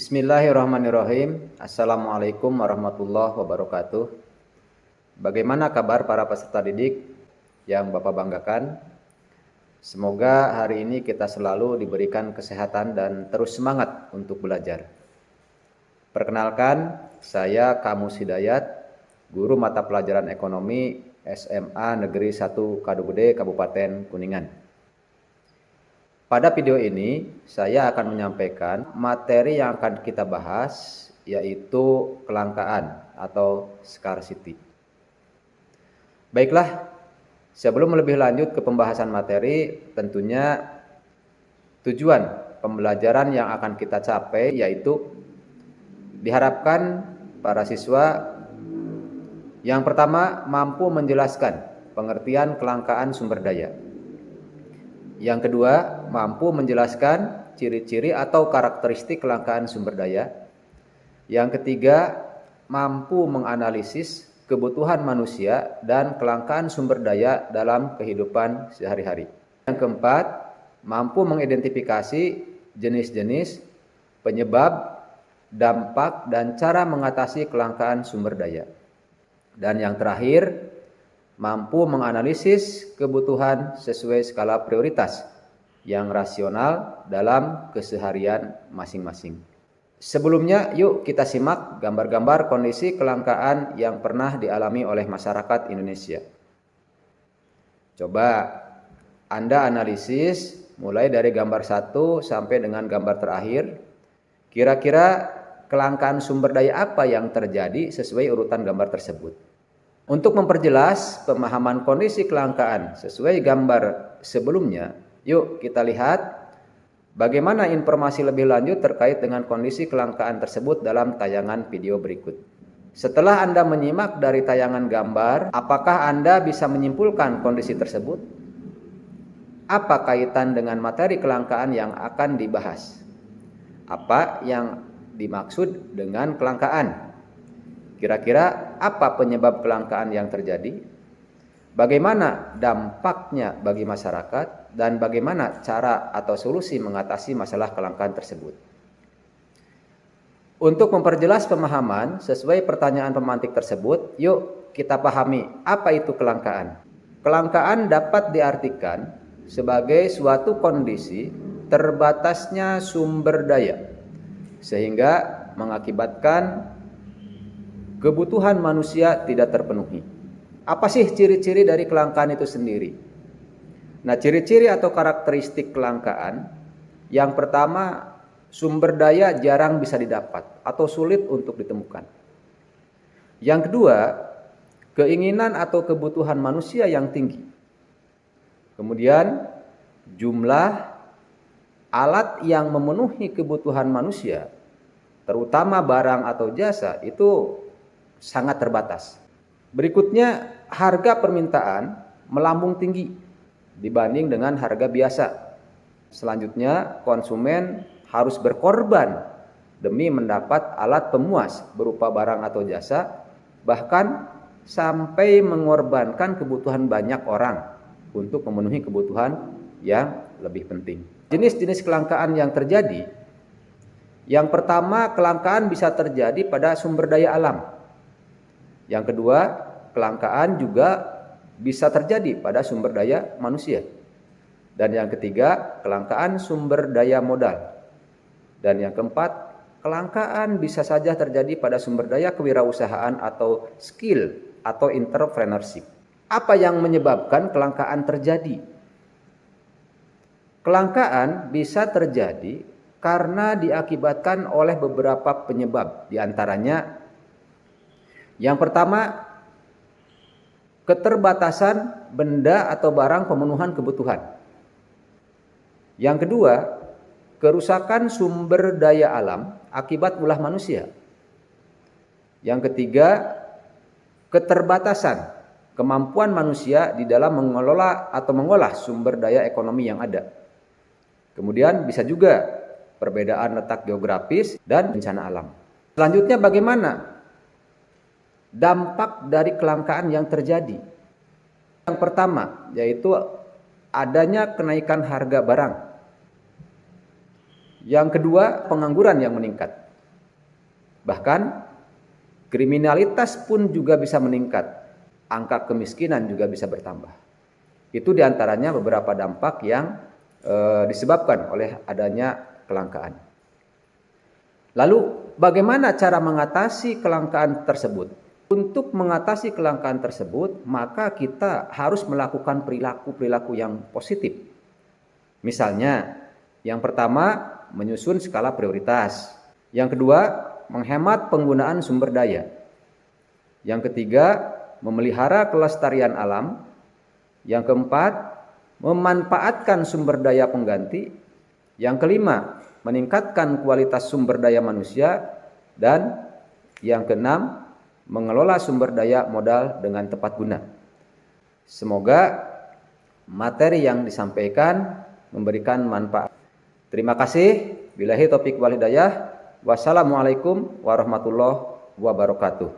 Bismillahirrahmanirrahim. Assalamualaikum warahmatullahi wabarakatuh. Bagaimana kabar para peserta didik yang Bapak banggakan? Semoga hari ini kita selalu diberikan kesehatan dan terus semangat untuk belajar. Perkenalkan, saya Kamus Hidayat, guru mata pelajaran ekonomi SMA Negeri 1 Kadugede Kabupaten Kuningan. Pada video ini, saya akan menyampaikan materi yang akan kita bahas, yaitu kelangkaan atau scarcity. Baiklah, sebelum lebih lanjut ke pembahasan materi, tentunya tujuan pembelajaran yang akan kita capai yaitu diharapkan para siswa yang pertama mampu menjelaskan pengertian kelangkaan sumber daya. Yang kedua, mampu menjelaskan ciri-ciri atau karakteristik kelangkaan sumber daya. Yang ketiga, mampu menganalisis kebutuhan manusia dan kelangkaan sumber daya dalam kehidupan sehari-hari. Yang keempat, mampu mengidentifikasi jenis-jenis, penyebab, dampak, dan cara mengatasi kelangkaan sumber daya. Dan yang terakhir, mampu menganalisis kebutuhan sesuai skala prioritas yang rasional dalam keseharian masing-masing. Sebelumnya, yuk kita simak gambar-gambar kondisi kelangkaan yang pernah dialami oleh masyarakat Indonesia. Coba Anda analisis mulai dari gambar 1 sampai dengan gambar terakhir. Kira-kira kelangkaan sumber daya apa yang terjadi sesuai urutan gambar tersebut. Untuk memperjelas pemahaman kondisi kelangkaan sesuai gambar sebelumnya, yuk kita lihat bagaimana informasi lebih lanjut terkait dengan kondisi kelangkaan tersebut dalam tayangan video berikut. Setelah Anda menyimak dari tayangan gambar, apakah Anda bisa menyimpulkan kondisi tersebut? Apa kaitan dengan materi kelangkaan yang akan dibahas? Apa yang dimaksud dengan kelangkaan? Kira-kira apa penyebab kelangkaan yang terjadi? Bagaimana dampaknya bagi masyarakat dan bagaimana cara atau solusi mengatasi masalah kelangkaan tersebut? Untuk memperjelas pemahaman sesuai pertanyaan pemantik tersebut, yuk kita pahami apa itu kelangkaan. Kelangkaan dapat diartikan sebagai suatu kondisi terbatasnya sumber daya sehingga mengakibatkan kebutuhan manusia tidak terpenuhi. Apa sih ciri-ciri dari kelangkaan itu sendiri? Nah, ciri-ciri atau karakteristik kelangkaan, yang pertama, sumber daya jarang bisa didapat atau sulit untuk ditemukan. Yang kedua, keinginan atau kebutuhan manusia yang tinggi. Kemudian, jumlah alat yang memenuhi kebutuhan manusia, terutama barang atau jasa, itu sangat terbatas. Berikutnya, harga permintaan melambung tinggi dibanding dengan harga biasa. Selanjutnya, konsumen harus berkorban demi mendapat alat pemuas berupa barang atau jasa, bahkan sampai mengorbankan kebutuhan banyak orang untuk memenuhi kebutuhan yang lebih penting. Jenis-jenis kelangkaan yang terjadi, yang pertama, kelangkaan bisa terjadi pada sumber daya alam. Yang kedua, kelangkaan juga bisa terjadi pada sumber daya manusia. Dan yang ketiga, kelangkaan sumber daya modal. Dan yang keempat, kelangkaan bisa saja terjadi pada sumber daya kewirausahaan atau skill atau entrepreneurship. Apa yang menyebabkan kelangkaan terjadi? Kelangkaan bisa terjadi karena diakibatkan oleh beberapa penyebab, di antaranya yang pertama, keterbatasan benda atau barang pemenuhan kebutuhan. Yang kedua, kerusakan sumber daya alam akibat ulah manusia. Yang ketiga, keterbatasan kemampuan manusia di dalam mengelola atau mengolah sumber daya ekonomi yang ada. Kemudian bisa juga perbedaan letak geografis dan bencana alam. Selanjutnya, bagaimana dampak dari kelangkaan yang terjadi? Yang pertama, yaitu adanya kenaikan harga barang. Yang kedua, pengangguran yang meningkat. Bahkan kriminalitas pun juga bisa meningkat, angka kemiskinan juga bisa bertambah. Itu diantaranya beberapa dampak yang disebabkan oleh adanya kelangkaan. Lalu bagaimana cara mengatasi kelangkaan tersebut? Untuk mengatasi kelangkaan tersebut, maka kita harus melakukan perilaku-perilaku yang positif. Misalnya, yang pertama, menyusun skala prioritas. Yang kedua, menghemat penggunaan sumber daya. Yang ketiga, memelihara kelestarian alam. Yang keempat, memanfaatkan sumber daya pengganti. Yang kelima, meningkatkan kualitas sumber daya manusia. Dan yang keenam, mengelola sumber daya modal dengan tepat guna. Semoga materi yang disampaikan memberikan manfaat. Terima kasih. Billahi taufiq wal hidayah. Wassalamualaikum warahmatullahi wabarakatuh.